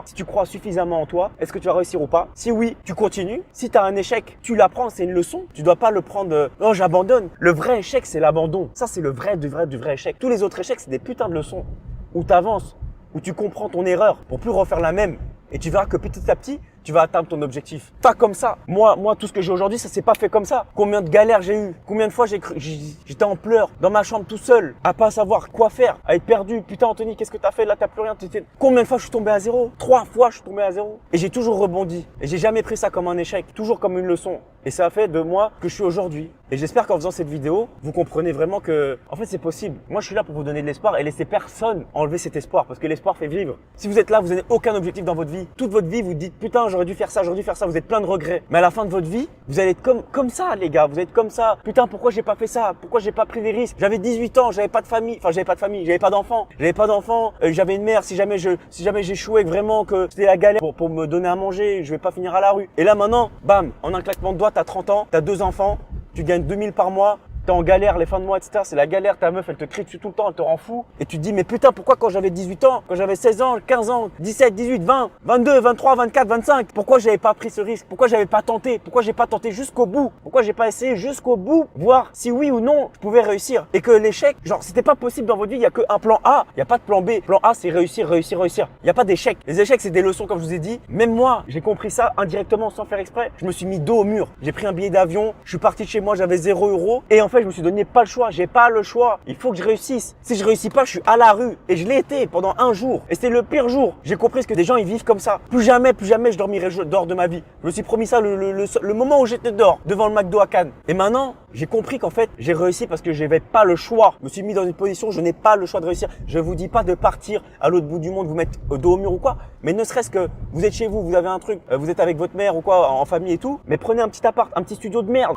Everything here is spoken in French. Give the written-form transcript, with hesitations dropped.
Si tu crois suffisamment en toi, est-ce que tu vas réussir ou pas? Si oui, tu continues. Si tu as un échec, tu l'apprends, c'est une leçon. Tu dois pas le prendre non, j'abandonne. Le vrai échec, c'est l'abandon. Ça, c'est le vrai du vrai échec. Tous les autres échecs, c'est des putains de leçons où tu avances, où tu comprends ton erreur pour plus refaire la même. Et tu verras que petit à petit, tu vas atteindre ton objectif. Pas comme ça. Moi, tout ce que j'ai aujourd'hui, ça s'est pas fait comme ça. Combien de galères j'ai eu? Combien de fois j'étais en pleurs dans ma chambre tout seul, à pas savoir quoi faire, à être perdu. Putain, Anthony, qu'est-ce que t'as fait? Là, t'as plus rien. Combien de fois je suis tombé à zéro? 3 fois, je suis tombé à zéro. Et j'ai toujours rebondi. Et j'ai jamais pris ça comme un échec, toujours comme une leçon. Et ça a fait de moi que je suis aujourd'hui. Et j'espère qu'en faisant cette vidéo, vous comprenez vraiment que, en fait, c'est possible. Moi, je suis là pour vous donner de l'espoir et laisser personne enlever cet espoir, parce que l'espoir fait vivre. Si vous êtes là, vous n'avez aucun objectif dans votre vie. Toute votre vie, vous dites, putain, j'aurais dû faire ça, j'aurais dû faire ça. Vous êtes plein de regrets. Mais à la fin de votre vie, vous allez être comme ça, les gars. Vous allez être comme ça. Putain, pourquoi j'ai pas fait ça? Pourquoi j'ai pas pris des risques? J'avais 18 ans, j'avais pas de famille. Enfin, j'avais pas de famille, j'avais pas d'enfants. J'avais une mère. Si jamais j'échouais vraiment, que c'était la galère pour me donner à manger, je vais pas finir à la rue. Et là, maintenant, bam, en un claquement de doigts, t'as 30 ans, t'as 2 enfants, tu gagnes 2000 par mois. T'es en galère les fins de mois, etc. C'est la galère, ta meuf, elle te crie dessus tout le temps, elle te rend fou. Et tu te dis, mais putain, pourquoi quand j'avais 18 ans, quand j'avais 16 ans, 15 ans, 17, 18, 20, 22, 23, 24, 25, pourquoi j'avais pas pris ce risque? Pourquoi j'avais pas tenté? Pourquoi j'ai pas tenté jusqu'au bout? Pourquoi j'ai pas essayé jusqu'au bout, voir si oui ou non je pouvais réussir? Et que l'échec, genre, c'était pas possible dans votre vie, il y a qu'un plan A, il y a pas de plan B. Plan A, c'est réussir, réussir, réussir. Il y a pas d'échec. Les échecs, c'est des leçons, comme je vous ai dit. Même moi, j'ai compris ça indirectement, sans faire exprès. Je me suis mis dos au mur. J'ai pris un billet d'avion, je suis parti de chez moi, j'avais 0 €. Et en fait, je me suis donné pas le choix, j'ai pas le choix. Il faut que je réussisse. Si je réussis pas, je suis à la rue. Et je l'ai été pendant un jour. Et c'était le pire jour. J'ai compris que des gens, ils vivent comme ça. Plus jamais je dormirai dehors de ma vie. Je me suis promis ça le moment où j'étais dehors, devant le McDo à Cannes. Et maintenant, j'ai compris qu'en fait, j'ai réussi parce que j'avais pas le choix. Je me suis mis dans une position, je n'ai pas le choix de réussir. Je vous dis pas de partir à l'autre bout du monde, vous mettre dos au mur ou quoi. Mais ne serait-ce que vous êtes chez vous, vous avez un truc, vous êtes avec votre mère ou quoi, en famille et tout. Mais prenez un petit appart, un petit studio de merde.